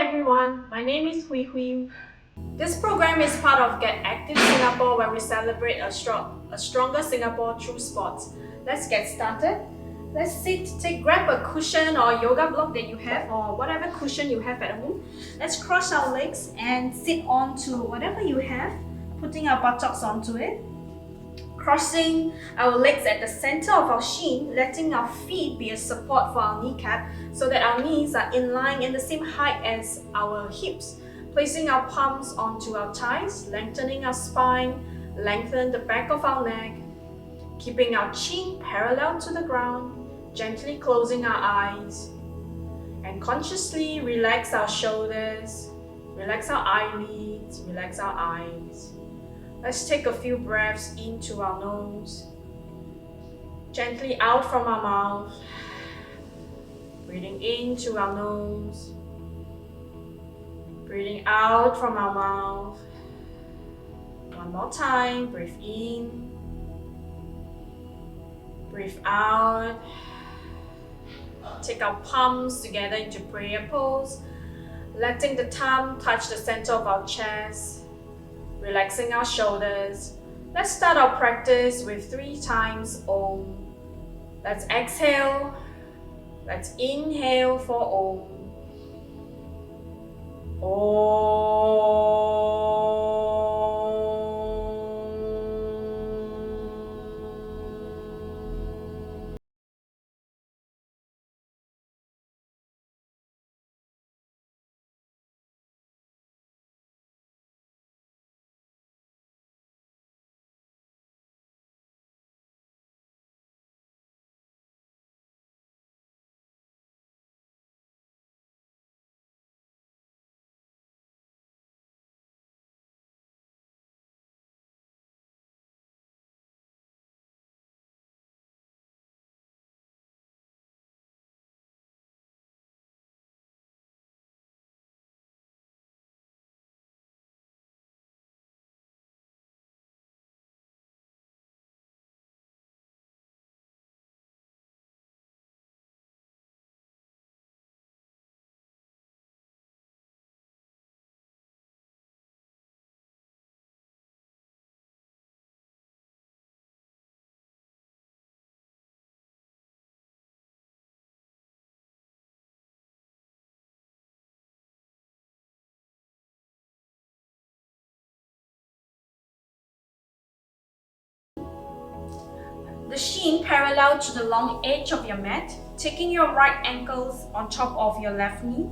everyone, my name is Hui Hui. This program is part of Get Active Singapore where we celebrate a stronger Singapore through sports. Let's get started. Let's grab a cushion or yoga block that you have or whatever cushion you have at home. Let's cross our legs and sit onto whatever you have, putting our buttocks onto it. Crossing our legs at the center of our shin, letting our feet be a support for our kneecap so that our knees are in line and the same height as our hips. Placing our palms onto our thighs, lengthening our spine, lengthen the back of our neck, keeping our chin parallel to the ground, gently closing our eyes, and consciously relax our shoulders, relax our eyelids, relax our eyes. Let's take a few breaths into our nose, gently out from our mouth, breathing into our nose, breathing out from our mouth. One more time, breathe in, breathe out. Take our palms together into prayer pose, letting the thumb touch the center of our chest, relaxing our shoulders. Let's start our practice with 3 times Om. Let's exhale. Let's inhale for Om. Om. The shin parallel to the long edge of your mat, taking your right ankles on top of your left knee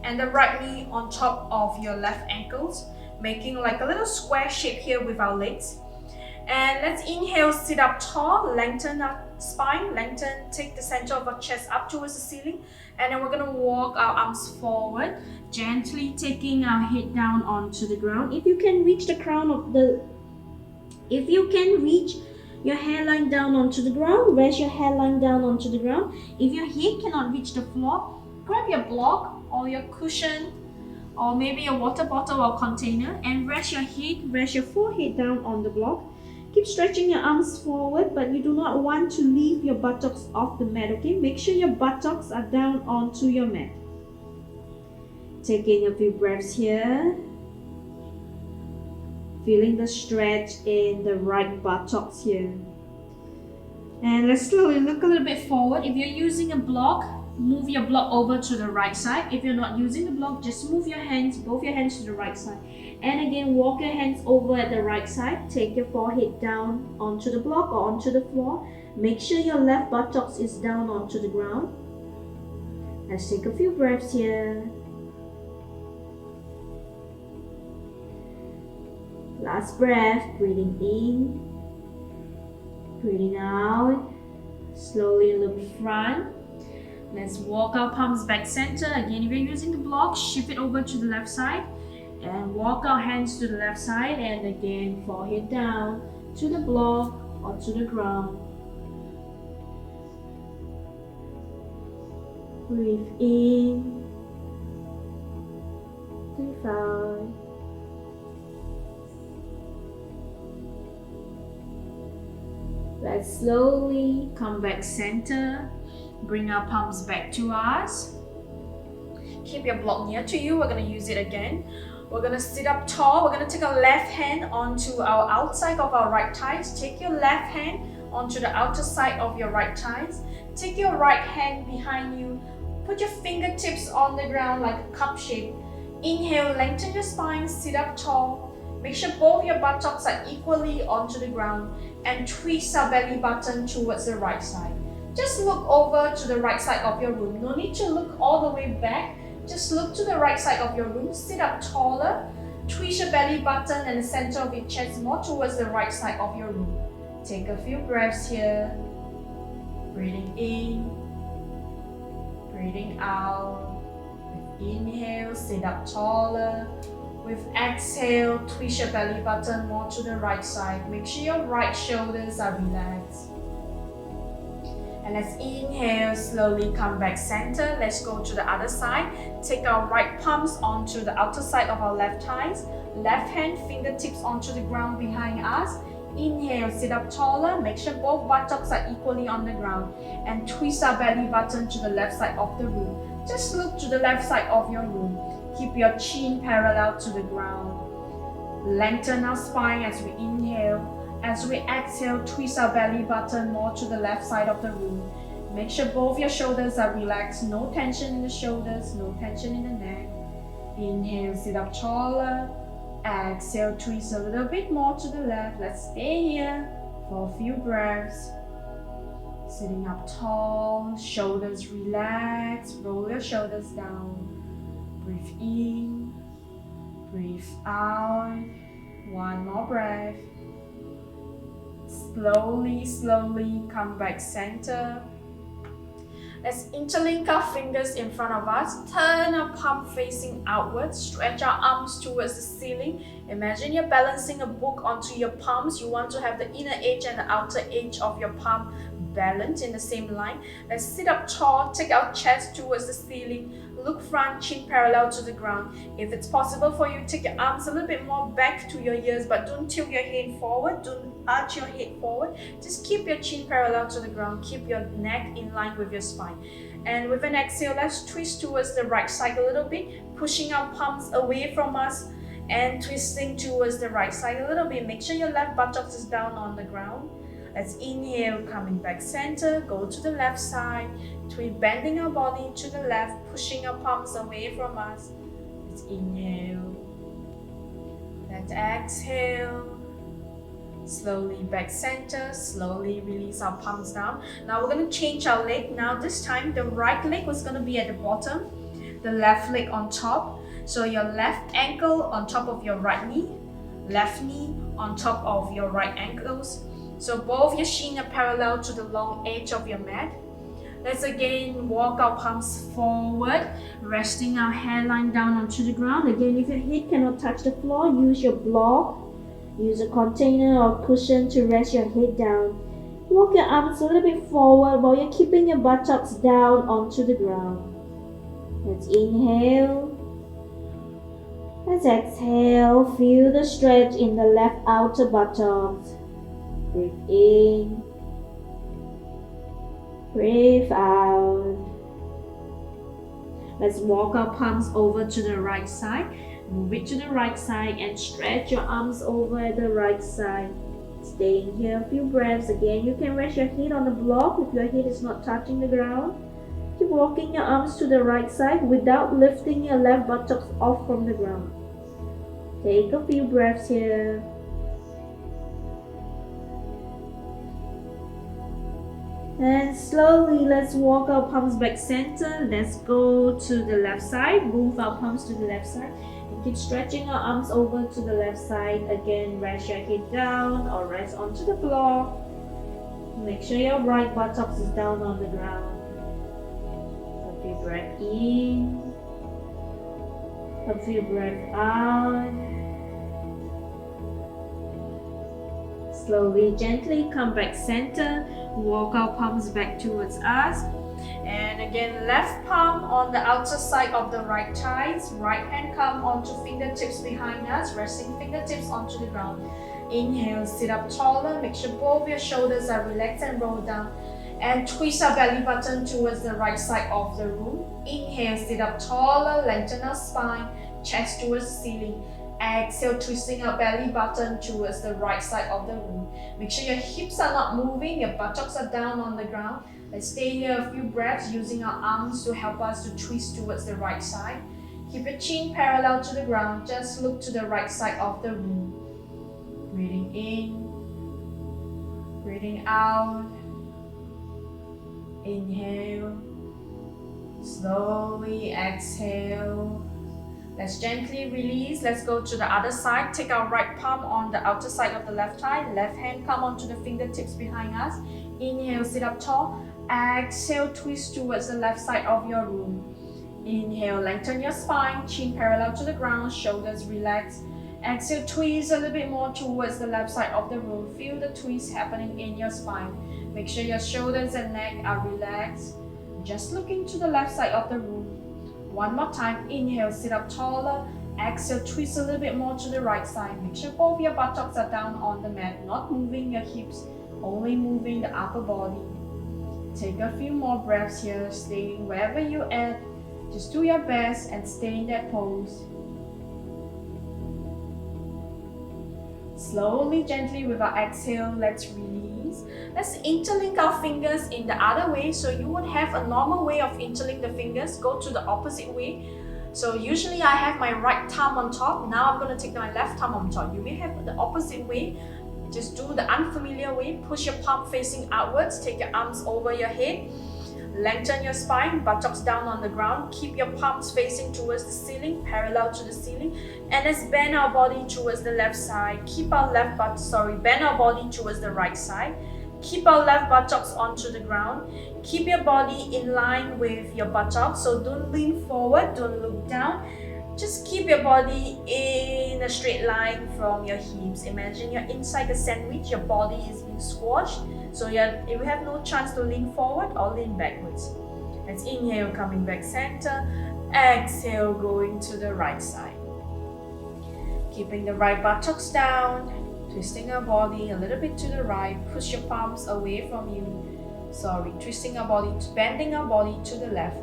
and the right knee on top of your left ankles, making like a little square shape here with our legs. And let's inhale, sit up tall, lengthen our spine, take the center of our chest up towards the ceiling, and then we're going to walk our arms forward, gently taking our head down onto the ground. If you can reach your hairline down onto the ground, rest your hairline down onto the ground. If your head cannot reach the floor, grab your block or your cushion or maybe a water bottle or container and rest your forehead down on the block. Keep stretching your arms forward, but you do not want to leave your buttocks off the mat, okay? Make sure your buttocks are down onto your mat. Taking a few breaths here. Feeling the stretch in the right buttocks here. And let's slowly look a little bit forward. If you're using a block, move your block over to the right side. If you're not using the block, just move your hands, both your hands to the right side. And again, walk your hands over at the right side. Take your forehead down onto the block or onto the floor. Make sure your left buttocks is down onto the ground. Let's take a few breaths here. Last breath, breathing in, breathing out. Slowly look front. Let's walk our palms back center. Again, if you're using the block, shift it over to the left side and walk our hands to the left side, and again, forehead down to the block or to the ground. Breathe in, breathe out. Let's slowly come back center. Bring our palms back to us. Keep your block near to you. We're going to use it again. We're going to sit up tall. We're going to take our left hand onto our outside of our right thighs. Take your left hand onto the outer side of your right thighs. Take your right hand behind you. Put your fingertips on the ground like a cup shape. Inhale, lengthen your spine, sit up tall. Make sure both your buttocks are equally onto the ground and twist our belly button towards the right side. Just look over to the right side of your room. No need to look all the way back. Just look to the right side of your room. Sit up taller. Twist your belly button and the center of your chest more towards the right side of your room. Take a few breaths here. Breathing in. Breathing out. With inhale, sit up taller. With exhale, twist your belly button more to the right side. Make sure your right shoulders are relaxed. And let's inhale, slowly come back center. Let's go to the other side. Take our right palms onto the outer side of our left thighs. Left hand fingertips onto the ground behind us. Inhale, sit up taller. Make sure both buttocks are equally on the ground. And twist our belly button to the left side of the room. Just look to the left side of your room. Keep your chin parallel to the ground. Lengthen our spine as we inhale. As we exhale, twist our belly button more to the left side of the room. Make sure both your shoulders are relaxed. No tension in the shoulders, no tension in the neck. Inhale, sit up taller. Exhale, twist a little bit more to the left. Let's stay here for a few breaths. Sitting up tall, shoulders relaxed. Roll your shoulders down. Breathe in, breathe out. One more breath. Slowly, slowly come back center. Let's interlink our fingers in front of us. Turn our palm facing outwards. Stretch our arms towards the ceiling. Imagine you're balancing a book onto your palms. You want to have the inner edge and the outer edge of your palm balanced in the same line. Let's sit up tall. Take our chest towards the ceiling. Look front, chin parallel to the ground. If it's possible for you, take your arms a little bit more back to your ears, but don't tilt your head forward. Don't arch your head forward. Just keep your chin parallel to the ground. Keep your neck in line with your spine. And with an exhale, let's twist towards the right side a little bit, pushing our palms away from us and twisting towards the right side a little bit. Make sure your left buttock is down on the ground. Let's inhale, coming back center, go to the left side, bending our body to the left, pushing our palms away from us. Let's inhale. Let's exhale. Slowly back center, slowly release our palms down. Now we're going to change our leg. Now this time the right leg was going to be at the bottom, the left leg on top. So your left ankle on top of your right knee, left knee on top of your right ankles. So both your shin are parallel to the long edge of your mat. Let's again walk our palms forward, resting our hairline down onto the ground. Again, if your head cannot touch the floor, use your block. Use a container or cushion to rest your head down. Walk your arms a little bit forward while you're keeping your buttocks down onto the ground. Let's inhale. Let's exhale. Feel the stretch in the left outer buttocks. Breathe in. Breathe out. Let's walk our palms over to the right side. Move it to the right side and stretch your arms over at the right side. Staying here a few breaths. Again, you can rest your head on the block if your head is not touching the ground. Keep walking your arms to the right side without lifting your left buttocks off from the ground. Take a few breaths here. And slowly, let's walk our palms back center. Let's go to the left side. Move our palms to the left side. And keep stretching our arms over to the left side. Again, rest your head down or rest onto the floor. Make sure your right buttocks is down on the ground. A few breath in. A few breath out. Slowly, gently come back center. Walk our palms back towards us. And again, left palm on the outer side of the right thighs. Right hand come onto fingertips behind us, resting fingertips onto the ground. Inhale, sit up taller. Make sure both your shoulders are relaxed and roll down. And twist our belly button towards the right side of the room. Inhale, sit up taller, lengthen our spine, chest towards the ceiling. Exhale, twisting our belly button towards the right side of the room. Make sure your hips are not moving, your buttocks are down on the ground. Let's stay here a few breaths using our arms to help us to twist towards the right side. Keep your chin parallel to the ground, just look to the right side of the room. Breathing in, breathing out. Inhale, slowly exhale. Let's gently release. Let's go to the other side. Take our right palm on the outer side of the left thigh. Left hand come onto the fingertips behind us. Inhale, sit up tall. Exhale, twist towards the left side of your room. Inhale, lengthen your spine, chin parallel to the ground, shoulders relaxed. Exhale, twist a little bit more towards the left side of the room. Feel the twist happening in your spine. Make sure your shoulders and neck are relaxed. Just looking to the left side of the room. One more time. Inhale, sit up taller. Exhale, twist a little bit more to the right side. Make sure both your buttocks are down on the mat, not moving your hips, only moving the upper body. Take a few more breaths here, staying wherever you're at. Just do your best and stay in that pose. Slowly, gently with our exhale, let's release. Let's interlink our fingers in the other way. So you would have a normal way of interlink the fingers. Go to the opposite way. So usually I have my right thumb on top. Now I'm going to take my left thumb on top. You may have the opposite way. Just do the unfamiliar way. Push your palm facing outwards. Take your arms over your head. Lengthen your spine, buttocks down on the ground. Keep your palms facing towards the ceiling, parallel to the ceiling. And let's bend our body towards the left side. Keep our bend our body towards the right side. Keep our left buttocks onto the ground. Keep your body in line with your buttocks. So don't lean forward, don't look down. Just keep your body in a straight line from your hips. Imagine you're inside a sandwich, your body is being squashed. So you have no chance to lean forward or lean backwards. Let's inhale, coming back center. Exhale, going to the right side. Keeping the right buttocks down. Twisting our body a little bit to the right. Push your palms away from you. Twisting our body, bending our body to the left.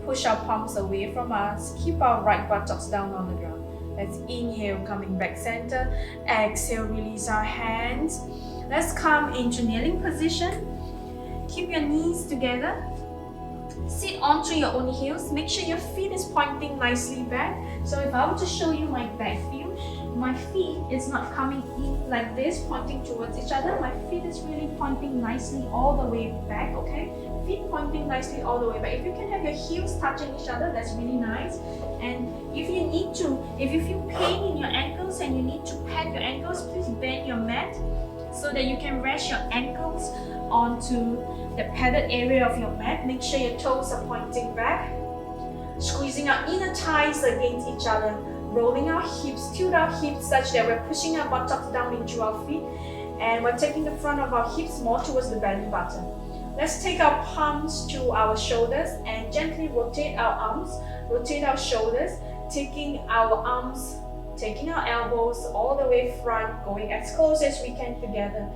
Push our palms away from us. Keep our right buttocks down on the ground. Let's inhale, coming back center. Exhale, release our hands. Let's come into kneeling position. Keep your knees together. Sit onto your own heels. Make sure your feet is pointing nicely back. So if I were to show you my back view, my feet is not coming in like this, pointing towards each other. My feet is really pointing nicely all the way back, okay? Feet pointing nicely all the way back. If you can have your heels touching each other, that's really nice. And if you feel pain in your ankles and you need to pad your ankles, please bend your mat so that you can rest your ankles onto the padded area of your mat. Make sure your toes are pointing back. Squeezing our inner thighs against each other. Rolling our hips, tilt our hips such that we're pushing our buttocks down into our feet. And we're taking the front of our hips more towards the belly button. Let's take our palms to our shoulders and gently rotate our arms, rotate our shoulders, taking our arms, taking our elbows all the way front, going as close as we can together.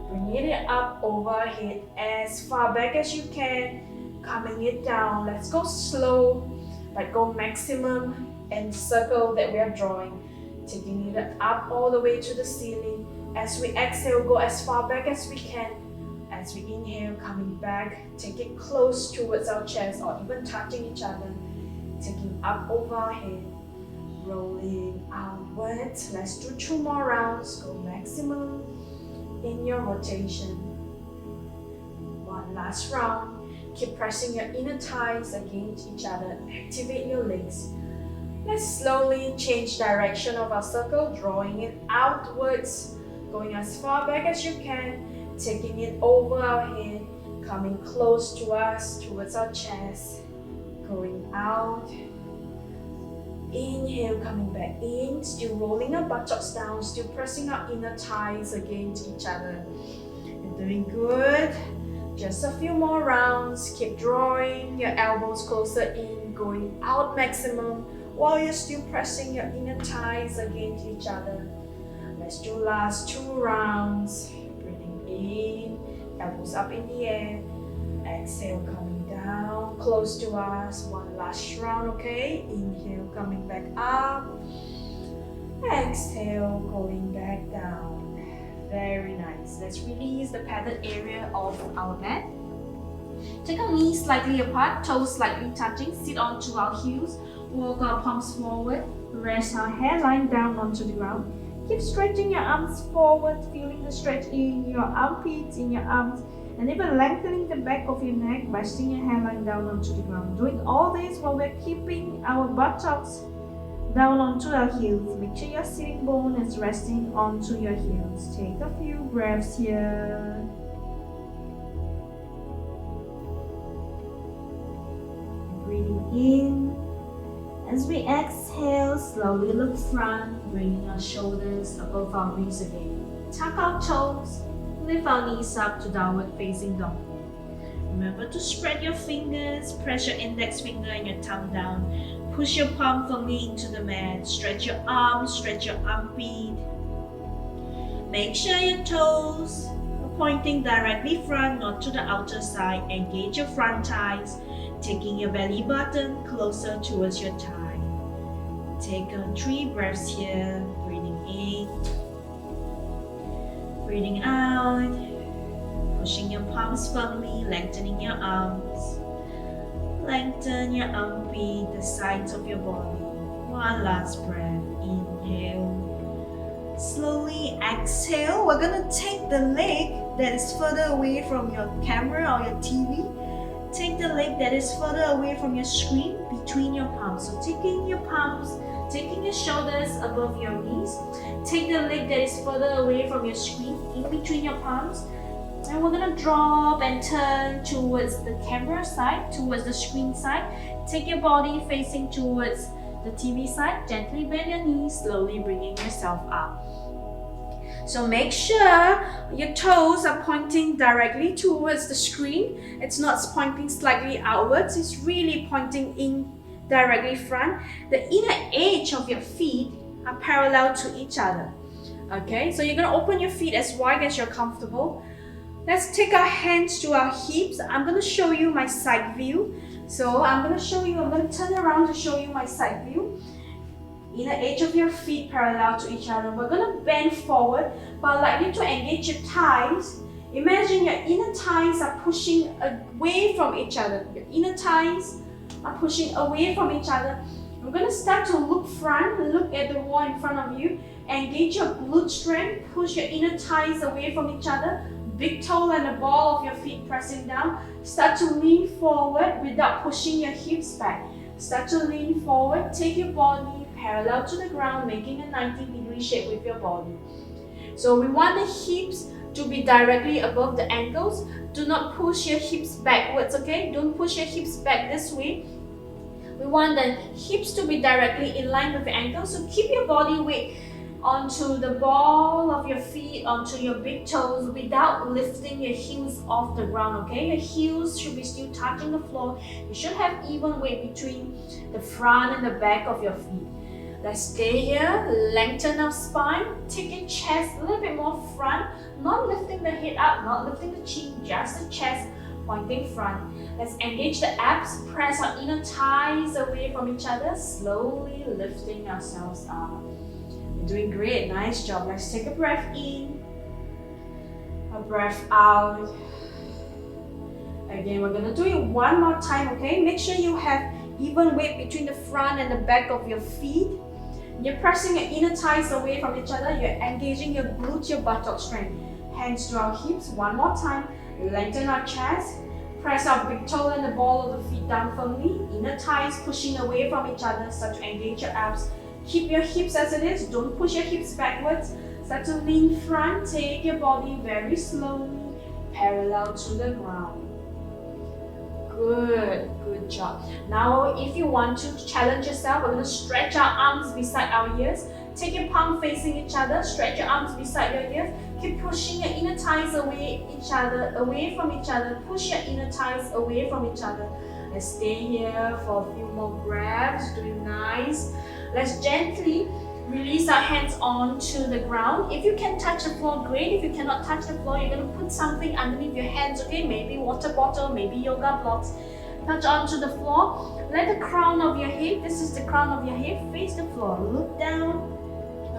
Bringing it up overhead as far back as you can, coming it down. Let's go slow, but go maximum and circle that we are drawing. Taking it up all the way to the ceiling. As we exhale, go as far back as we can. As we inhale, coming back, take it close towards our chest or even touching each other. Taking up over our head, rolling outwards. Let's do 2 more rounds. Go maximum in your rotation. 1 last round. Keep pressing your inner thighs against each other. Activate your legs. Let's slowly change direction of our circle, drawing it outwards, going as far back as you can. Taking it over our head, coming close to us, towards our chest, going out. Inhale, coming back in, still rolling our buttocks down, still pressing our inner thighs against each other. You're doing good. Just a few more rounds. Keep drawing your elbows closer in, going out maximum, while you're still pressing your inner thighs against each other. Let's do last 2 rounds. In, elbows up in the air, Exhale, coming down, close to us. One last round, okay? Inhale, coming back up. Exhale, going back down. Very nice. Let's release the padded area of our mat. Take our knees slightly apart, toes slightly touching. Sit onto our heels. Walk our palms forward. Rest our hairline down onto the ground. Keep stretching your arms forward, feeling the stretch in your armpits, in your arms, and even lengthening the back of your neck, resting your hairline down onto the ground. Doing all this while we're keeping our buttocks down onto our heels. Make sure your sitting bone is resting onto your heels. Take a few breaths here. Breathing in. As we exhale, slowly look front, bringing our shoulders above our knees again. Tuck our toes, lift our knees up to downward facing dog. Remember to spread your fingers, press your index finger and your thumb down. Push your palm firmly into the mat. Stretch your arms, stretch your armpit. Make sure your toes are pointing directly front, not to the outer side. Engage your front thighs, taking your belly button closer towards your thigh. Take 3 breaths here. Breathing in, breathing out. Pushing your palms firmly, lengthening your arms. Lengthen your armpit, the sides of your body. One last breath. Inhale. Slowly exhale. We're gonna take the leg that is further away from your camera or your TV. Take the leg that is further away from your screen between your palms. So taking your palms, taking your shoulders above your knees. Take the leg that is further away from your screen in between your palms. And we're gonna drop and turn towards the camera side, towards the screen side. Take your body facing towards the TV side. Gently bend your knees, slowly bringing yourself up. So make sure your toes are pointing directly towards the screen. It's not pointing slightly outwards. It's really pointing in directly front. The inner edge of your feet are parallel to each other. Okay, so you're gonna open your feet as wide as you're comfortable. Let's take our hands to our hips. I'm going to show you my side view. So I'm going to turn around to show you my side view. Inner edge of your feet parallel to each other. We're going to bend forward, but I'd like you to engage your thighs. Imagine your inner thighs are pushing away from each other. Your inner thighs are pushing away from each other. We're going to start to look front, look at the wall in front of you. Engage your glute strength, push your inner thighs away from each other. Big toe and the ball of your feet pressing down. Start to lean forward without pushing your hips back. Start to lean forward. Take your body parallel to the ground, making a 90-degree shape with your body. So we want the hips to be directly above the ankles. Do not push your hips backwards, okay? Don't push your hips back this way. We want the hips to be directly in line with the ankles. So keep your body weight onto the ball of your feet, onto your big toes without lifting your heels off the ground, okay? Your heels should be still touching the floor. You should have even weight between the front and the back of your feet. Let's stay here, lengthen our spine, take your chest a little bit more front, not lifting the head up, not lifting the chin, just the chest pointing front. Let's engage the abs, press our inner thighs away from each other, slowly lifting ourselves up. You're doing great, nice job. Let's take a breath in, a breath out. Again, we're gonna do it one more time, okay? Make sure you have even weight between the front and the back of your feet. You're pressing your inner thighs away from each other. You're engaging your glutes, your buttock strength. Hands to our hips, one more time. Lengthen our chest. Press our big toe and the ball of the feet down firmly. Inner thighs pushing away from each other. Start to engage your abs. Keep your hips as it is. Don't push your hips backwards. Start to lean front. Take your body very slowly parallel to the ground. Good job. Now, if you want to challenge yourself, we're going to stretch our arms beside our ears. Take your palm facing each other. Stretch your arms beside your ears. Keep pushing your inner thighs away from each other. Push your inner thighs away from each other. Let's stay here for a few more breaths. Doing nice. Let's gently Release our hands onto the ground. If you can touch the floor, great. If you cannot touch the floor, you're going to put something underneath your hands, okay? Maybe water bottle, maybe yoga blocks. Touch onto the floor. Let the crown of your head, this is the crown of your head, face the floor. Look down.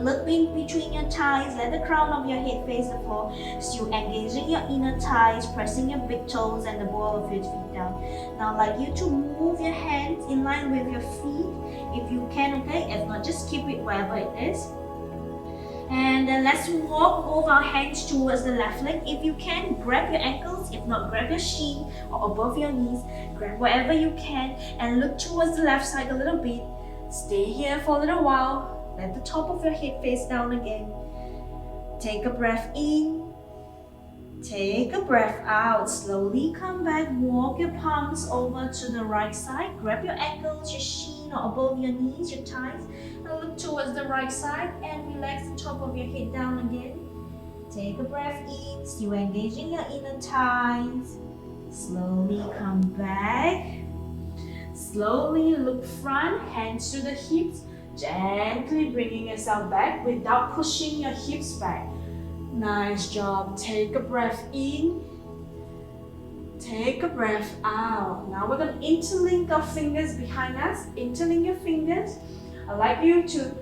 Look in between your thighs. Let the crown of your head face the floor. Still engaging your inner thighs, pressing your big toes and the ball of your feet down. Now, I'd like you to move your hands in line with your feet if you can, okay? If not, just keep it wherever it is. And then let's walk both our hands towards the left leg. If you can, grab your ankles. If not, grab your shin or above your knees. Grab wherever you can and look towards the left side a little bit. Stay here for a little while. Let the top of your head face down again. Take a breath in. Take a breath out. Slowly come back. Walk your palms over to the right side. Grab your ankles, your shin or above your knees, your thighs. And look towards the right side and relax the top of your head down again. Take a breath in. Still engaging your inner thighs. Slowly come back. Slowly look front, hands to the hips. Gently bringing yourself back without pushing your hips back. Nice job. Take a breath in. Take a breath out. Now we're going to interlink our fingers behind us. Interlink your fingers. I'd like you to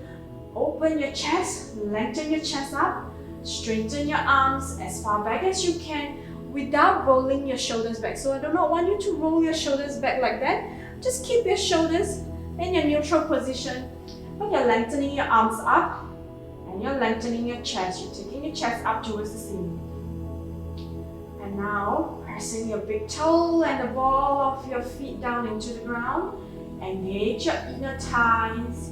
open your chest, lengthen your chest up, straighten your arms as far back as you can without rolling your shoulders back. So I do not want you to roll your shoulders back like that. Just keep your shoulders in your neutral position. But you're lengthening your arms up and you're lengthening your chest. You're taking your chest up towards the ceiling. And now, pressing your big toe and the ball of your feet down into the ground. Engage your inner thighs.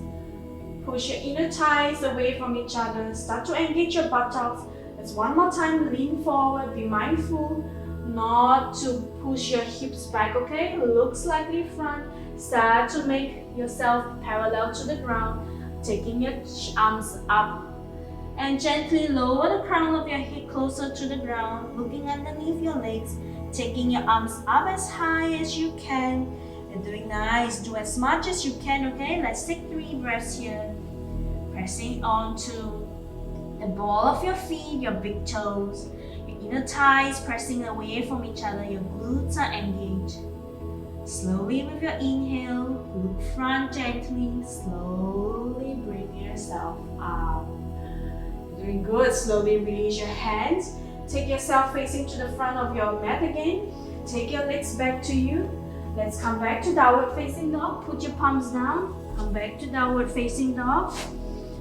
Push your inner thighs away from each other. Start to engage your buttocks. Let's one more time lean forward. Be mindful not to push your hips back, okay? Look slightly front. Start to make yourself parallel to the ground, taking your arms up and gently lower the crown of your head closer to the ground, looking underneath your legs, taking your arms up as high as you can. You're doing nice. Do as much as you can, okay? Let's take 3 breaths here. Pressing onto the ball of your feet, your big toes, your inner thighs pressing away from each other, your glutes are engaged. Slowly with your inhale, look front gently, slowly bring yourself out. Doing good. Slowly release your hands. Take yourself facing to the front of your mat again. Take your legs back to you. Let's come back to downward facing dog. Put your palms down. Come back to downward facing dog.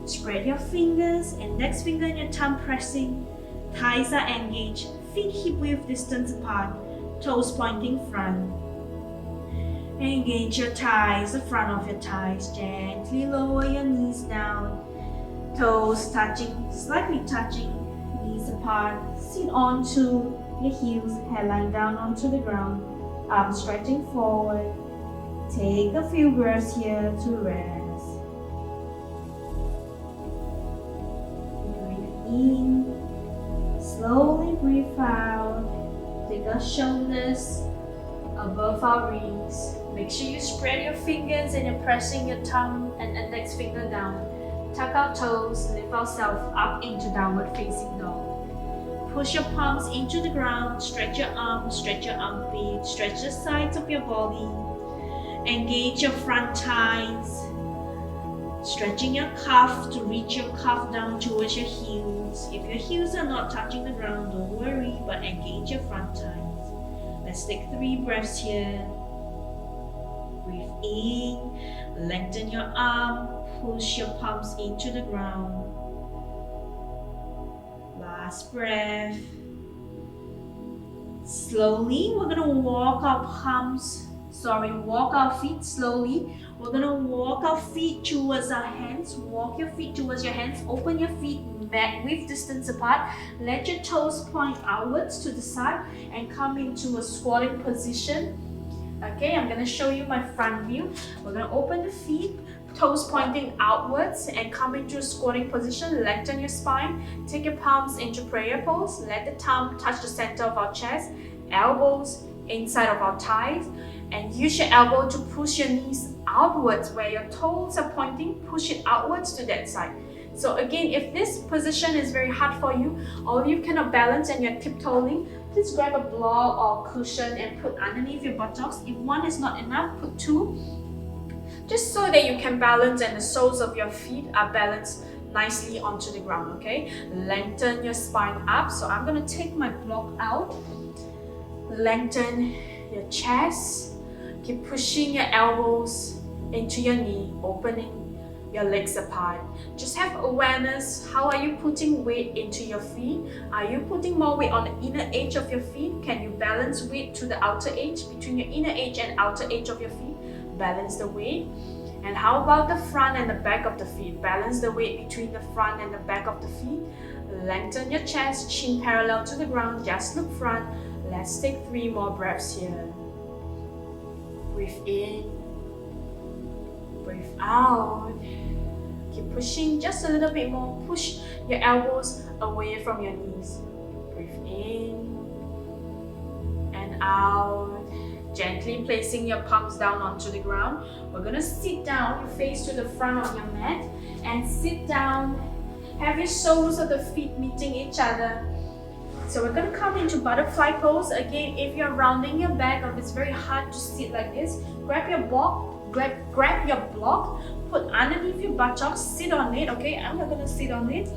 Spread your fingers, index finger and your thumb pressing. Thighs are engaged. Feet hip width distance apart. Toes pointing front. Engage your thighs, the front of your thighs. Gently lower your knees down. Toes touching, slightly touching. Knees apart. Sit onto your heels, hairline down onto the ground. Arms stretching forward. Take a few breaths here to rest. Breathe in. Slowly breathe out. Take our shoulders above our ribs. Make sure you spread your fingers and you're pressing your thumb and index finger down. Tuck our toes, lift ourselves up into downward facing dog. Push your palms into the ground, stretch your arms, stretch your armpit, stretch the sides of your body. Engage your front thighs, stretching your calf to reach your calf down towards your heels. If your heels are not touching the ground, don't worry, but engage your front thighs. Let's take 3 breaths here. Breathe in, lengthen your arm, push your palms into the ground. Last breath. Slowly, we're gonna walk our feet slowly. We're gonna walk our feet towards our hands. Walk your feet towards your hands. Open your feet back with distance apart. Let your toes point outwards to the side and come into a squatting position. Okay, I'm gonna show you my front view. We're gonna open the feet, toes pointing outwards and come into a squatting position. Lengthen your spine. Take your palms into prayer pose. Let the thumb touch the center of our chest. Elbows inside of our thighs. And use your elbow to push your knees outwards where your toes are pointing. Push it outwards to that side. So again, if this position is very hard for you, or you cannot balance and you're tiptoeing, please grab a block or cushion and put underneath your buttocks. If one is not enough, put two, just so that you can balance and the soles of your feet are balanced nicely onto the ground, okay? Lengthen your spine up. So I'm gonna take my block out. Lengthen your chest. Keep pushing your elbows into your knee, opening your legs apart. Just have awareness. How are you putting weight into your feet? Are you putting more weight on the inner edge of your feet? Can you balance weight to the outer edge, between your inner edge and outer edge of your feet? Balance the weight. And how about the front and the back of the feet? Balance the weight between the front and the back of the feet. Lengthen your chest, chin parallel to the ground, just look front. Let's take 3 more breaths here. Breathe in, breathe out. Keep pushing just a little bit more. Push your elbows away from your knees. Breathe in and out. Gently placing your palms down onto the ground. We're gonna sit down, you face to the front of your mat and sit down. Have your soles of the feet meeting each other. So we're gonna come into butterfly pose. Again, if you're rounding your back or it's very hard to sit like this, grab your block, grab your block, put underneath your buttocks, sit on it, okay? I'm not gonna sit on it.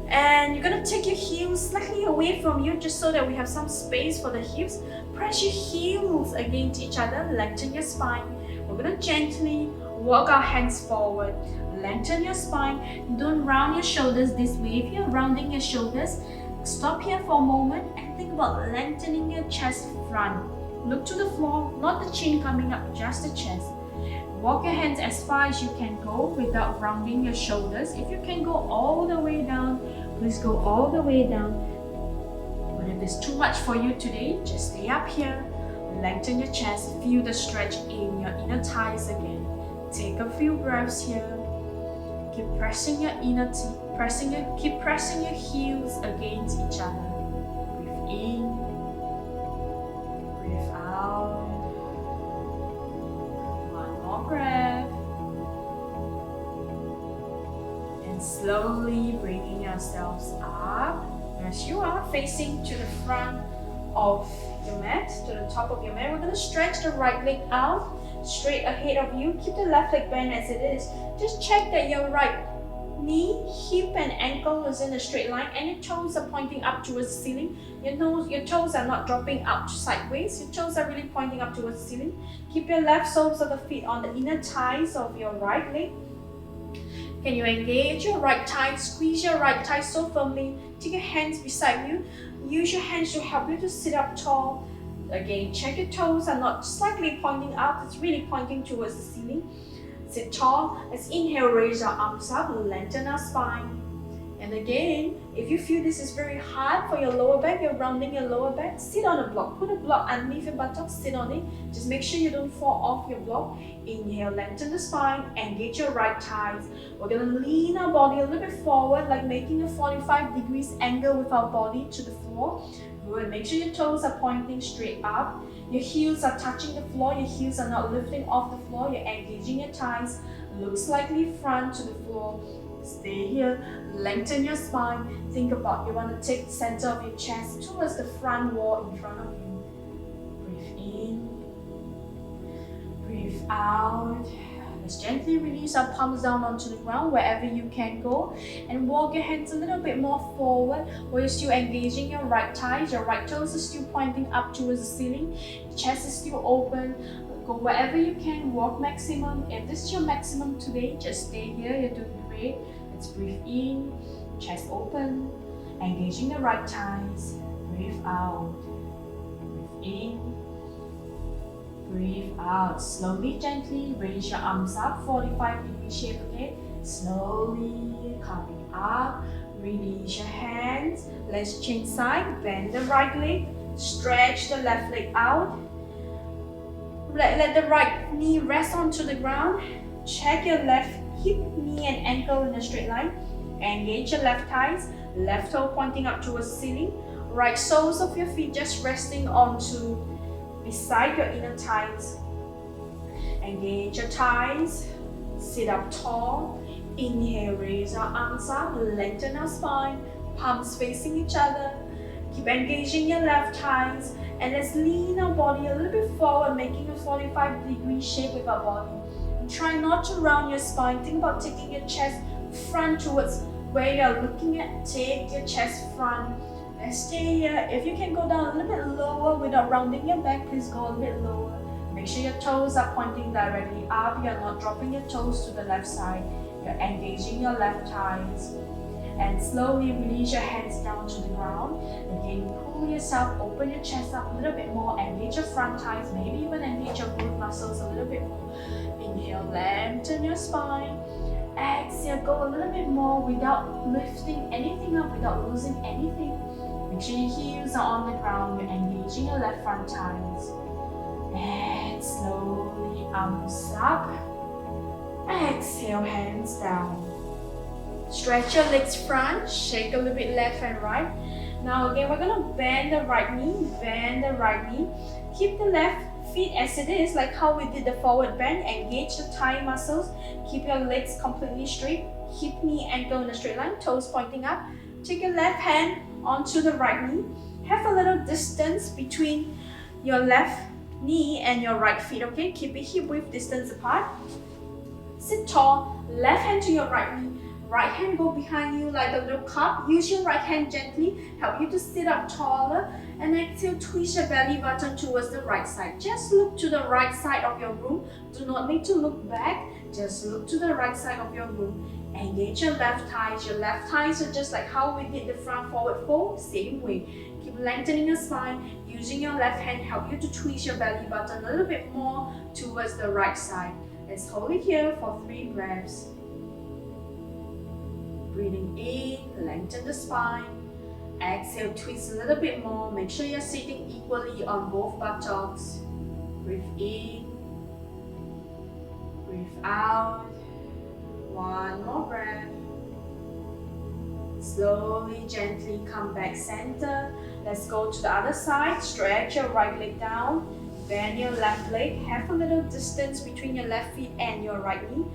And you're gonna take your heels slightly away from you just so that we have some space for the hips. Press your heels against each other, lengthen your spine. We're gonna gently walk our hands forward. Lengthen your spine. Don't round your shoulders this way. If you're rounding your shoulders, stop here for a moment and think about lengthening your chest front. Look to the floor, not the chin coming up, just the chest. Walk your hands as far as you can go without rounding your shoulders. If you can go all the way down, please go all the way down. But if it's too much for you today, just stay up here. Lengthen your chest, feel the stretch in your inner thighs again. Take a few breaths here. Keep pressing your keep pressing your heels against each other. Breathe in, breathe out. One more breath. And slowly bringing yourselves up. As you are facing to the front of your mat, to the top of your mat, we're going to stretch the right leg out, straight ahead of you. Keep the left leg bent as it is. Just check that your right knee, hip and ankle is in a straight line and your toes are pointing up towards the ceiling. Your toes are not dropping out sideways. Your toes are really pointing up towards the ceiling. Keep your left soles of the feet on the inner thighs of your right leg. Can you engage your right thigh? Squeeze your right thigh so firmly. Take your hands beside you. Use your hands to help you to sit up tall. Again, check your toes are not slightly pointing up. It's really pointing towards the ceiling. Sit tall. Let's inhale, raise our arms up, lengthen our spine. And again, if you feel this is very hard for your lower back, you're rounding your lower back, sit on a block. Put a block underneath your buttocks, sit on it. Just make sure you don't fall off your block. Inhale, lengthen the spine, engage your right thighs. We're going to lean our body a little bit forward, like making a 45 degrees angle with our body to the floor. Good. Make sure your toes are pointing straight up. Your heels are touching the floor. Your heels are not lifting off the floor. You're engaging your thighs. Look slightly front to the floor. Stay here. Lengthen your spine. Think about you want to take the center of your chest towards the front wall in front of you. Breathe in. Breathe out. Let's gently release our palms down onto the ground wherever you can go and walk your hands a little bit more forward while you're still engaging your right thighs. Your right toes are still pointing up towards the ceiling. The chest is still open. Go wherever you can, walk maximum. If this is your maximum today, just stay here. You're doing great. Let's breathe in, chest open, engaging the right thighs. Breathe out. Breathe in. Breathe out. Slowly, gently raise your arms up, 45 degree shape again. Slowly coming up. Release your hands. Let's change side. Bend the right leg. Stretch the left leg out. Let the right knee rest onto the ground. Check your left hip, knee and ankle in a straight line. Engage your left thighs. Left toe pointing up towards the ceiling. Right soles of your feet just resting onto beside your inner thighs. Engage your thighs. Sit up tall. Inhale, raise our arms up, lengthen our spine, palms facing each other. Keep engaging your left thighs, and let's lean our body a little bit forward, making a 45-degree shape with our body. And try not to round your spine. Think about taking your chest front towards where you're looking at. Take your chest front. Let's stay here. If you can go down a little bit lower without rounding your back, please go a little bit lower. Make sure your toes are pointing directly up. You're not dropping your toes to the left side. You're engaging your left thighs. And slowly release your hands down to the ground. Again, pull yourself, open your chest up a little bit more, engage your front thighs, maybe even engage your glute muscles a little bit more. Inhale, lengthen your spine. Exhale, go a little bit more without lifting anything up, without losing anything. Make sure your heels are on the ground. You're engaging your left front thighs. And slowly arms up. Exhale, hands down. Stretch your legs front, shake a little bit left and right. Now again, we're gonna bend the right knee, bend the right knee. Keep the left feet as it is, like how we did the forward bend. Engage the thigh muscles. Keep your legs completely straight. Hip, knee, ankle in a straight line, toes pointing up. Take your left hand onto the right knee. Have a little distance between your left knee and your right feet, okay? Keep it hip width distance apart. Sit tall, left hand to your right knee. Right hand go behind you like a little cup. Use your right hand gently, help you to sit up taller. And exhale, twist your belly button towards the right side. Just look to the right side of your room. Do not need to look back. Just look to the right side of your room. Engage your left thighs. Your left thighs are just like how we did the front forward fold. Same way. Keep lengthening your spine. Using your left hand, help you to twist your belly button a little bit more towards the right side. Let's hold it here for 3 breaths. Breathing in, lengthen the spine. Exhale, twist a little bit more. Make sure you're sitting equally on both buttocks. Breathe in, breathe out. 1 more breath. Slowly, gently come back center. Let's go to the other side. Stretch your right leg down. Bend your left leg. Have a little distance between your left feet and your right knee.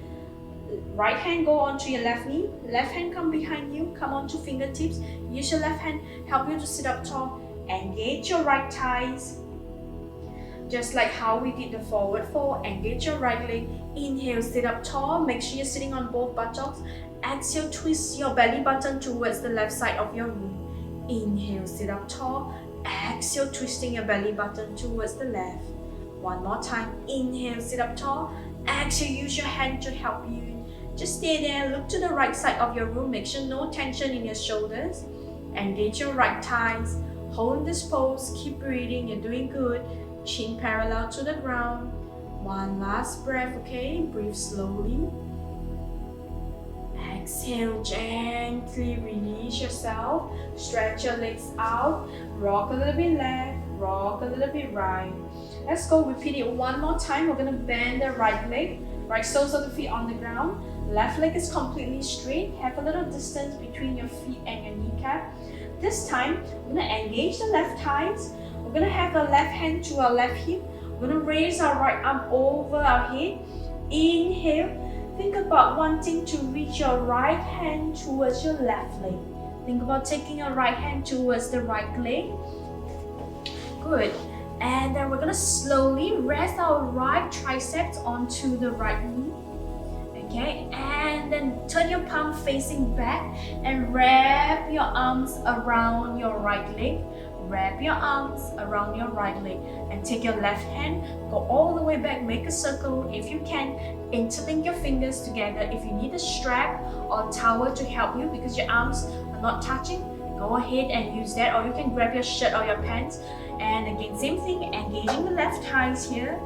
Right hand go onto your left knee. Left hand come behind you. Come onto fingertips. Use your left hand. Help you to sit up tall. Engage your right thighs. Just like how we did the forward fold. Engage your right leg. Inhale, sit up tall. Make sure you're sitting on both buttocks. Exhale, twist your belly button towards the left side of your room. Inhale, sit up tall. Exhale, twisting your belly button towards the left. 1 more time. Inhale, sit up tall. Exhale, use your hand to help you. Just stay there. Look to the right side of your room. Make sure no tension in your shoulders. Engage your right thighs. Hold this pose. Keep breathing. You're doing good. Chin parallel to the ground. 1 last breath, okay? Breathe slowly. Exhale, gently release yourself. Stretch your legs out. Rock a little bit left, rock a little bit right. Let's go, repeat it 1 more time. We're gonna bend the right leg. Right soles of the feet on the ground. Left leg is completely straight. Have a little distance between your feet and your kneecap. This time, we're gonna engage the left thighs. We're gonna have the left hand to our left hip. We're gonna raise our right arm over our head. Inhale. Think about wanting to reach your right hand towards your left leg. Think about taking your right hand towards the right leg. Good. And then we're gonna slowly rest our right triceps onto the right knee. Okay, and then turn your palm facing back and wrap your arms around your right leg. Wrap your arms around your right leg and take your left hand, go all the way back, make a circle. If you can, interlink your fingers together. If you need a strap or a towel to help you because your arms are not touching, go ahead and use that, or you can grab your shirt or your pants. And again, same thing, engaging the left thighs here.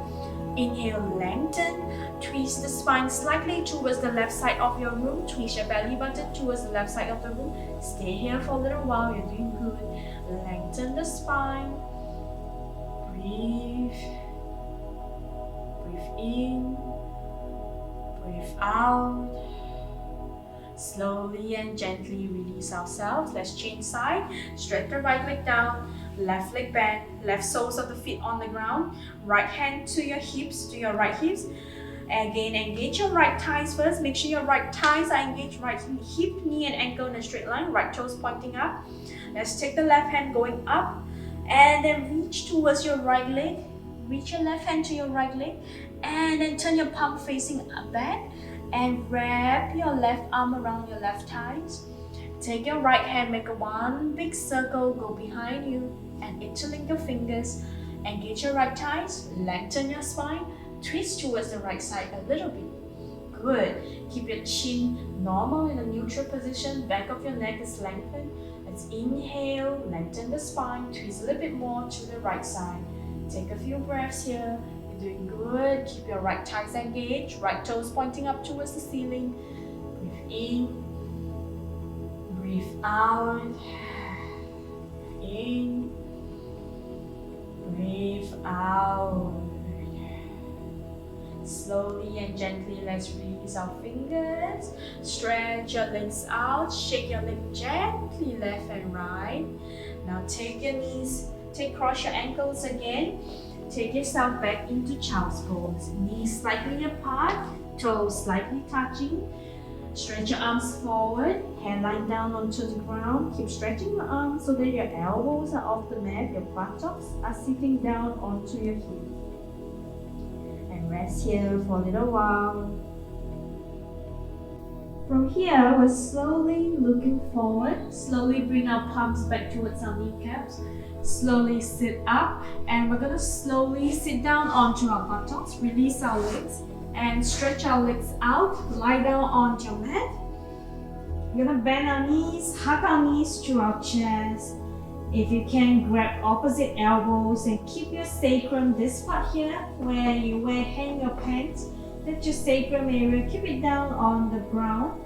Inhale, lengthen, twist the spine slightly towards the left side of your room. Twist your belly button towards the left side of the room. Stay here for a little while, you're doing good. Lengthen the spine. Breathe. Breathe in. Breathe out. Slowly and gently release ourselves. Let's change side. Stretch the right leg down. Left leg bent. Left soles of the feet on the ground. Right hand to your hips, to your right hips. Again, engage your right thighs first. Make sure your right thighs are engaged, right hip, knee and ankle in a straight line, right toes pointing up. Let's take the left hand going up and then reach towards your right leg. Reach your left hand to your right leg and then turn your palm facing back and wrap your left arm around your left thighs. Take your right hand, make a one big circle, go behind you and interlink your fingers. Engage your right thighs, lengthen your spine, twist towards the right side a little bit. Good. Keep your chin normal in a neutral position, back of your neck is lengthened. Let's inhale, lengthen the spine, twist a little bit more to the right side. Take a few breaths here. You're doing good. Keep your right thighs engaged, right toes pointing up towards the ceiling. Breathe in, breathe out, in, breathe out. Slowly and gently, let's release our fingers. Stretch your legs out, shake your leg gently left and right. Now take your knees, cross your ankles again. Take yourself back into child's pose. Knees slightly apart, toes slightly touching. Stretch your arms forward, hand line down onto the ground. Keep stretching your arms so that your elbows are off the mat, your buttocks are sitting down onto your heels. And rest here for a little while. From here, we're slowly looking forward. Slowly bring our palms back towards our kneecaps. Slowly sit up and we're going to slowly sit down onto our buttocks. Release our legs and stretch our legs out. Lie down onto your mat. We're going to bend our knees, hug our knees to our chest. If you can, grab opposite elbows and keep your sacrum, this part here where you hang your pants. That's your sacrum area. Keep it down on the ground.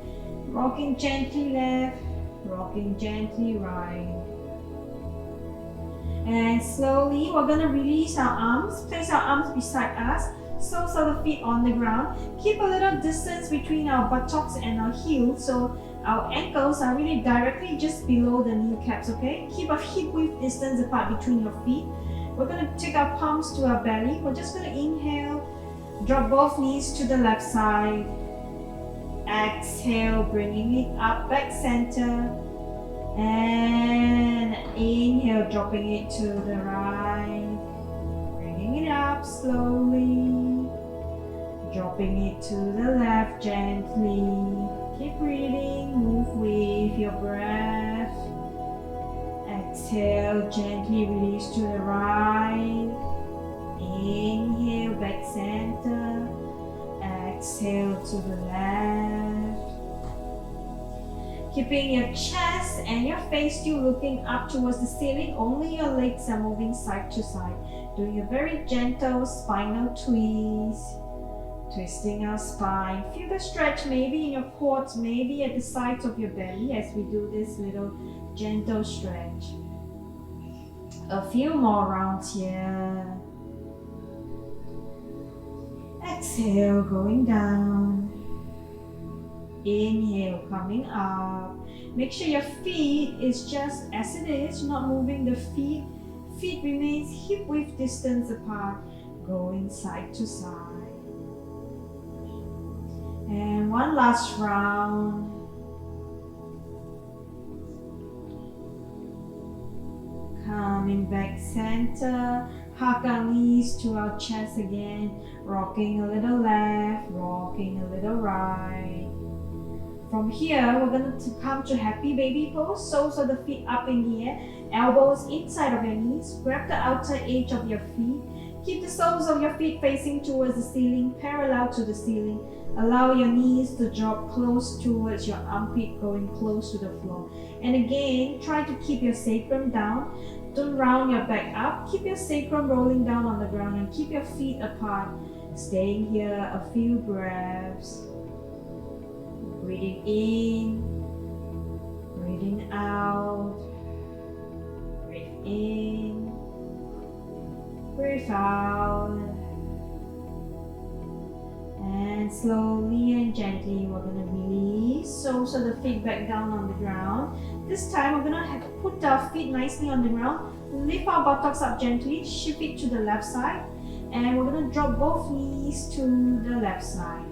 Rocking gently left, rocking gently right. And slowly, we're going to release our arms. Place our arms beside us. Soles of the feet on the ground. Keep a little distance between our buttocks and our heels. So our ankles are really directly just below the kneecaps, okay? Keep a hip width distance apart between your feet. We're going to take our palms to our belly. We're just going to inhale. Drop both knees to the left side. Exhale, bringing it up, back center. And inhale, dropping it to the right. Bringing it up slowly. Dropping it to the left gently. Keep breathing, move with your breath. Exhale, gently release to the right. Inhale, back center. Exhale to the left. Keeping your chest and your face still looking up towards the ceiling. Only your legs are moving side to side. Doing a very gentle spinal twist. Twisting our spine. Feel the stretch maybe in your quads, maybe at the sides of your belly as we do this little gentle stretch. A few more rounds here. Exhale, going down. Inhale, coming up. Make sure your feet is just as it is, not moving the feet. Feet remains hip width distance apart, going side to side. And one last round. Coming back center. Hug our knees to our chest again. Rocking a little left, rocking a little right. From here, we're going to come to happy baby pose. Soles of the feet up in the air. Elbows inside of your knees. Grab the outer edge of your feet. Keep the soles of your feet facing towards the ceiling, parallel to the ceiling. Allow your knees to drop close towards your armpit, going close to the floor. And again, try to keep your sacrum down. Don't round your back up. Keep your sacrum rolling down on the ground and keep your feet apart. Staying here a few breaths. Breathing in, breathing out. Breathe in, breathe out. And slowly and gently, we're going to release soles of the feet back down on the ground. This time, we're going to put our feet nicely on the ground. Lift our buttocks up gently, shift it to the left side. And we're going to drop both knees to the left side.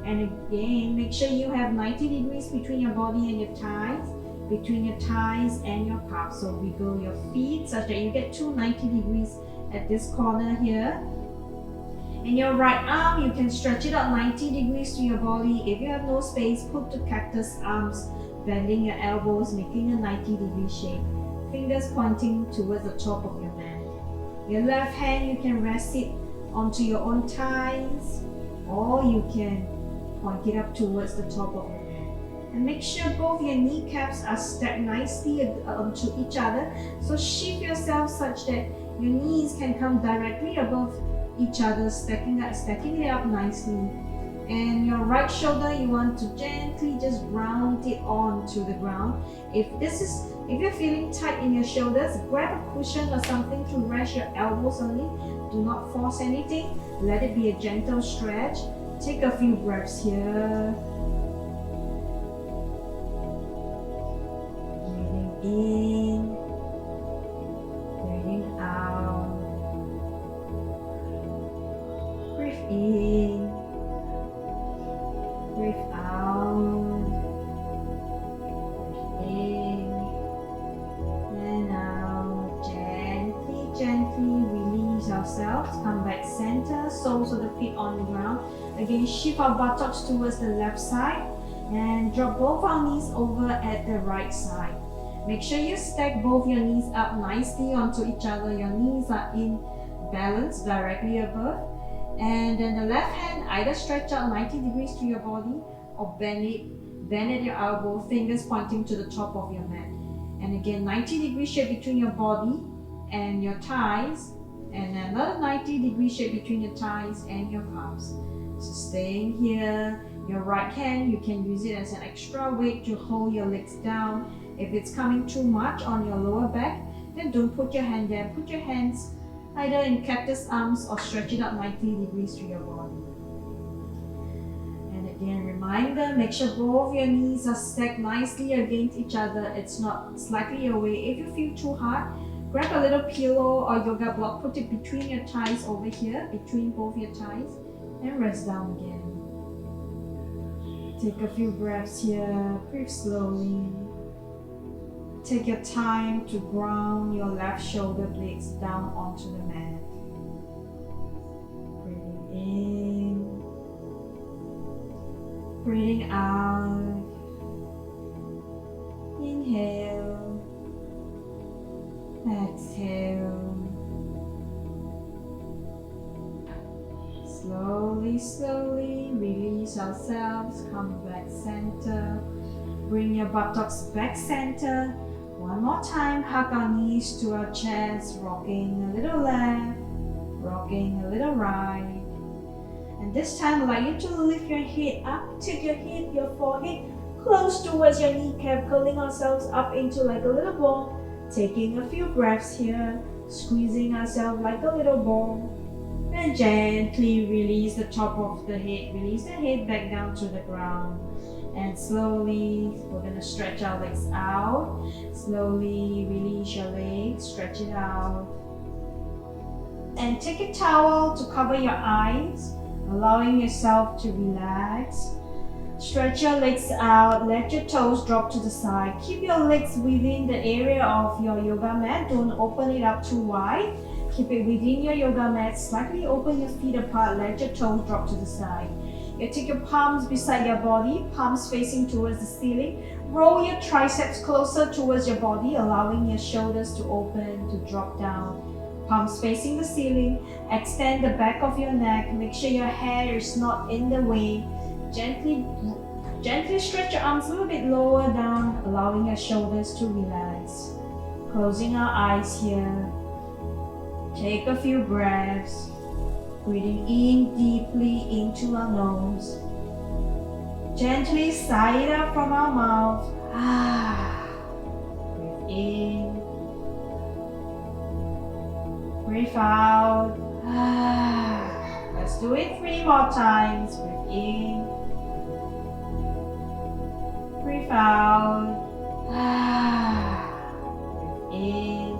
And again, make sure you have 90 degrees between your body and your thighs, between your thighs and your calves. So wiggle your feet such that you get to 90 degrees at this corner here. And your right arm, you can stretch it out 90 degrees to your body. If you have no space, put the cactus arms, bending your elbows, making a 90-degree shape. Fingers pointing towards the top of your mat. Your left hand, you can rest it onto your own thighs, or you can point it up towards the top of your mat. And make sure both your kneecaps are stacked nicely onto each other. So shift yourself such that your knees can come directly above each other, stacking it up nicely. And your right shoulder, you want to gently just ground it onto the ground. If you're feeling tight in your shoulders, grab a cushion or something to rest your elbows on it. Do not force anything. Let it be a gentle stretch. Take a few breaths here. Breathing in, breathing out. Breathe in, breathe out. Breathe in and out. Gently release ourselves. Come back center, soles of the feet on the ground. Again, shift our buttocks towards the left side and drop both our knees over at the right side. Make sure you stack both your knees up nicely onto each other. Your knees are in balance directly above. And then the left hand, either stretch out 90 degrees to your body or bend at your elbow, fingers pointing to the top of your mat. And again, 90 degree shape between your body and your thighs, and another 90 degree shape between your thighs and your calves. So staying here, your right hand, you can use it as an extra weight to hold your legs down. If it's coming too much on your lower back, then don't put your hand there. Put your hands either in cactus arms or stretch it out 90 degrees to your body. And again, reminder, make sure both your knees are stacked nicely against each other. It's not slightly away. If you feel too hard, grab a little pillow or yoga block, put it between your thighs over here, between both your thighs, and rest down again. Take a few breaths here, breathe slowly. Take your time to ground your left shoulder blades down onto the mat. Breathing in, breathing out. Inhale, exhale. Slowly release ourselves, come back center. Bring your buttocks back center. One more time, hug our knees to our chest, rocking a little left, rocking a little right. And this time, I'd like you to lift your head up, take your head, your forehead close towards your kneecap, curling ourselves up into like a little ball. Taking a few breaths here, squeezing ourselves like a little ball. And gently release the top of the head, release the head back down to the ground. And slowly, we're going to stretch our legs out. Slowly release your legs, stretch it out. And take a towel to cover your eyes, allowing yourself to relax. Stretch your legs out, let your toes drop to the side. Keep your legs within the area of your yoga mat. Don't open it up too wide. Keep it within your yoga mat. Slightly open your feet apart, let your toes drop to the side. You take your palms beside your body, palms facing towards the ceiling. Roll your triceps closer towards your body, allowing your shoulders to open, to drop down. Palms facing the ceiling. Extend the back of your neck. Make sure your hair is not in the way. Gently stretch your arms a little bit lower down, allowing your shoulders to relax. Closing our eyes here. Take a few breaths. Breathing in deeply into our nose. Gently sigh it out from our mouth. Breathe in. Breathe out. Let's do it 3 more times. Breathe in. Breathe out. Breathe in.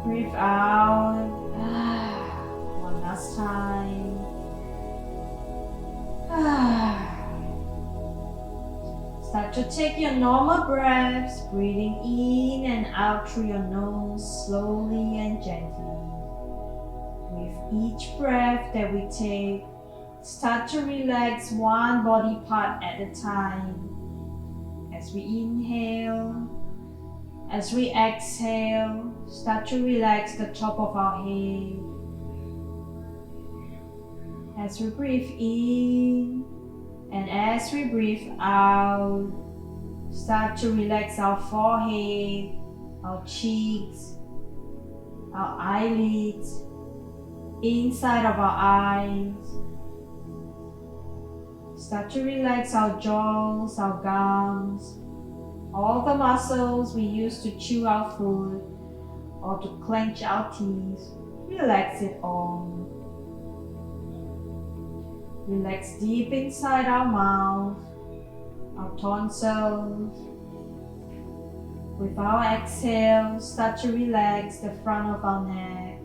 Breathe out. Start to take your normal breaths, breathing in and out through your nose slowly and gently. With each breath that we take, start to relax one body part at a time. As we inhale, as we exhale, start to relax the top of our head. As we breathe in and as we breathe out, start to relax our forehead, our cheeks, our eyelids, inside of our eyes. Start to relax our jaws, our gums, all the muscles we use to chew our food or to clench our teeth. Relax it all. Relax deep inside our mouth, our tonsils. With our exhale, start to relax the front of our neck.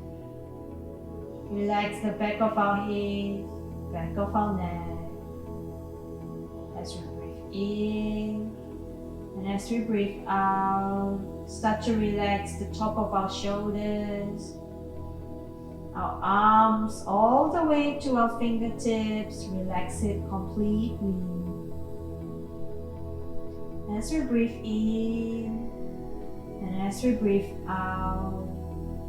Relax the back of our head, back of our neck. As we breathe in and as we breathe out, start to relax the top of our shoulders, our arms all the way to our fingertips. Relax it completely. As we breathe in and as we breathe out,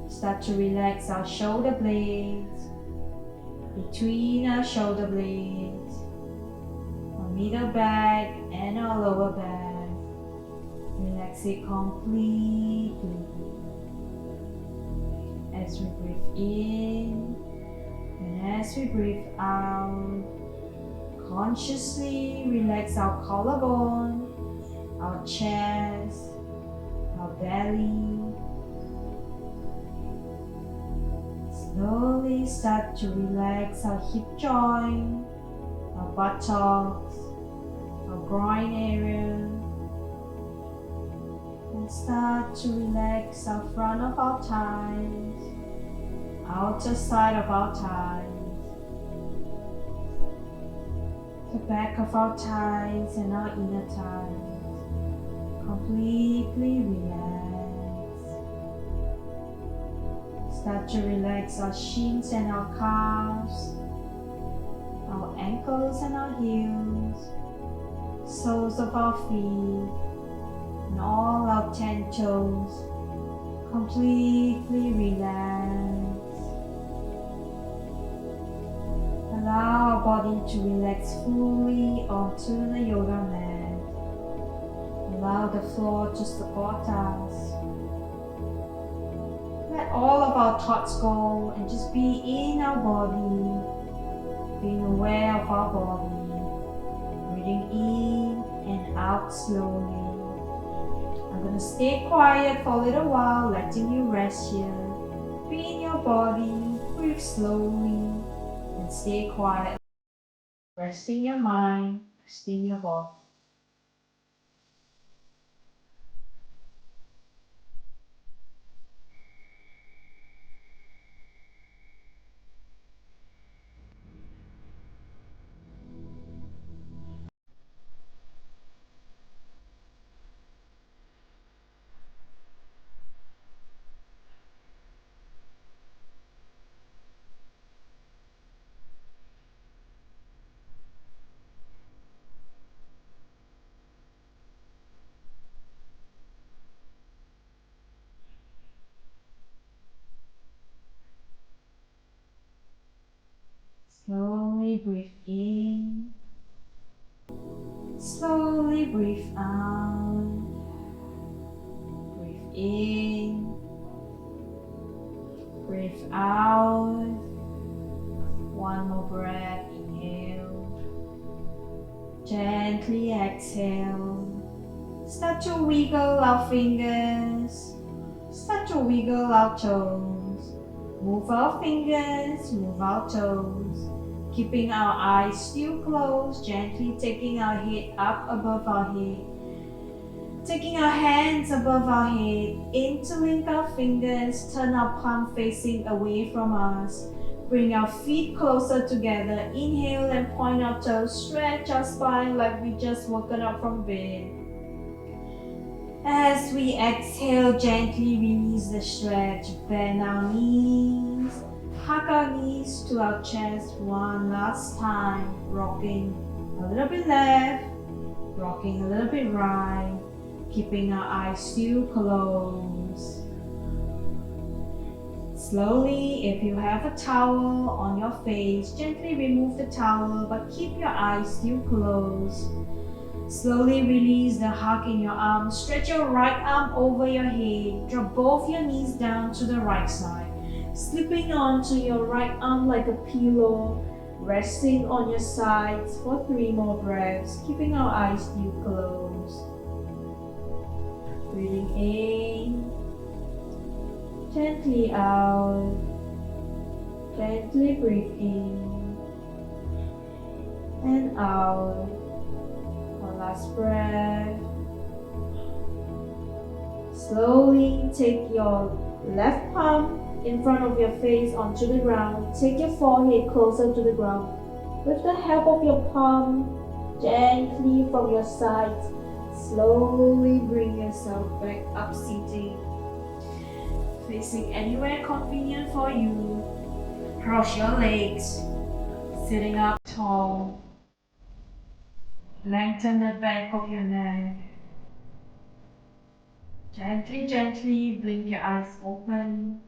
start to relax our shoulder blades, between our shoulder blades, our middle back and our lower back. Relax it completely. As we breathe in and as we breathe out, consciously relax our collarbone, our chest, our belly. Slowly start to relax our hip joint, our buttocks, our groin area. And start to relax our front of our thighs, outer side of our thighs, the back of our thighs and our inner thighs. Completely relax. Start to relax our shins and our calves, our ankles and our heels, soles of our feet, and all our 10 toes. Completely relax. Allow our body to relax fully onto the yoga mat. Allow the floor to support us. Let all of our thoughts go and just be in our body, being aware of our body, breathing in and out slowly. I'm going to stay quiet for a little while, letting you rest here. Be in your body, breathe slowly, and stay quiet. Resting your mind, resting your body. Slowly breathe in. Slowly breathe out. Breathe in. Breathe out. One more breath. Inhale. Gently exhale. Start to wiggle our fingers. Start to wiggle our toes. Move our fingers, move our toes. Keeping our eyes still closed, gently taking our head up above our head. Taking our hands above our head, interlink our fingers, turn our palm facing away from us. Bring our feet closer together. Inhale and point our toes. Stretch our spine like we just woken up from bed. As we exhale, gently release the stretch. Bend our knees. Hug our knees to our chest one last time. Rocking a little bit left. Rocking a little bit right. Keeping our eyes still closed. Slowly, if you have a towel on your face, gently remove the towel but keep your eyes still closed. Slowly release the hug in your arm. Stretch your right arm over your head. Drop both your knees down to the right side. Slipping onto your right arm like a pillow. Resting on your sides for 3 more breaths. Keeping our eyes still closed. Breathing in. Gently out. Gently breathe in. And out. One last breath. Slowly take your left palm in front of your face onto the ground. Take your forehead closer to the ground. With the help of your palm, gently from your sides, slowly bring yourself back up sitting. Facing anywhere convenient for you. Cross your legs. Sitting up tall. Lengthen the back of your neck. Gently blink your eyes open.